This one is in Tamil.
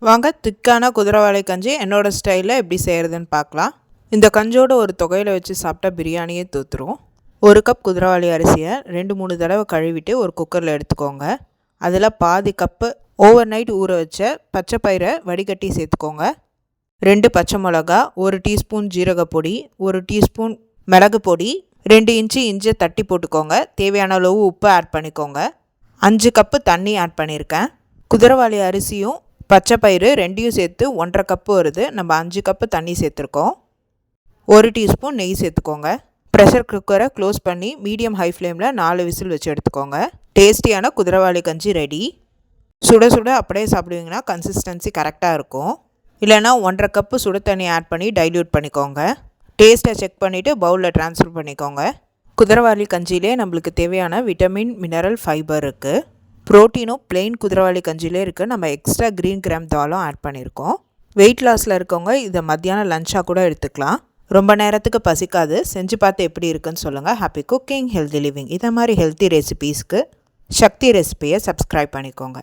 வாங்க திக்கான குதிரைவாலி கஞ்சி என்னோட ஸ்டைலில் எப்படி செய்கிறதுன்னு பார்க்கலாம். இந்த கஞ்சோட ஒரு தொகையில் வச்சு சாப்பிட்டா பிரியாணியே தூத்துரும். ஒரு கப் குதிரைவாலி அரிசியை 2-3 தடவை கழுவிட்டு ஒரு குக்கரில் எடுத்துக்கோங்க. அதில் பாதி கப்பு ஓவர் நைட் ஊற வச்ச பச்சை பயிரை வடிகட்டி சேர்த்துக்கோங்க. 2 பச்சை மிளகா, 1 டீஸ்பூன் ஜீரகப்பொடி, 1 டீஸ்பூன் மிளகு பொடி, 2 இன்ச்சு இஞ்சியை தட்டி போட்டுக்கோங்க. தேவையான அளவு உப்பு ஆட் பண்ணிக்கோங்க. 5 கப்பு தண்ணி ஆட் பண்ணியிருக்கேன். குதிரைவாலி அரிசியும் பச்சை பயிறு ரெண்டையும் சேர்த்து 1.5 கப்பு வருது. நம்ம 5 கப்பு தண்ணி சேர்த்துருக்கோம். 1 டீஸ்பூன் நெய் சேர்த்துக்கோங்க. ப்ரெஷர் குக்கரை க்ளோஸ் பண்ணி மீடியம் ஹை ஃப்ளேமில் 4 விசில் வச்சு எடுத்துக்கோங்க. டேஸ்டியான குதிரைவாலி கஞ்சி ரெடி. சுட சுட அப்படியே சாப்பிடுவீங்கன்னா கன்சிஸ்டன்சி கரெக்டாக இருக்கும். இல்லைனா 1.5 கப்பு சுட தண்ணி ஆட் பண்ணி டைல்யூட் பண்ணிக்கோங்க. டேஸ்ட்டை செக் பண்ணிவிட்டு பவுலில் ட்ரான்ஸ்ஃபர் பண்ணிக்கோங்க. குதிரைவாலி கஞ்சியிலே நம்மளுக்கு தேவையான விட்டமின், மினரல், ஃபைபர் இருக்குது. ப்ரோட்டீனும் பிளெயின் குதிரைவாலி கஞ்சிலே இருக்குது. நம்ம எக்ஸ்ட்ரா க்ரீன் கிராம் தாலும் ஆட் பண்ணியிருக்கோம். வெயிட் லாஸில் இருக்கவங்க இதை மத்தியானம் லஞ்சாக கூட எடுத்துக்கலாம். ரொம்ப நேரத்துக்கு பசிக்காது. செஞ்சு பார்த்து எப்படி இருக்குன்னு சொல்லுங்கள். Happy cooking, healthy living. இதை மாதிரி ஹெல்த்தி ரெசிபீஸ்க்கு சக்தி ரெசிபியை சப்ஸ்கிரைப் பண்ணிக்கோங்க.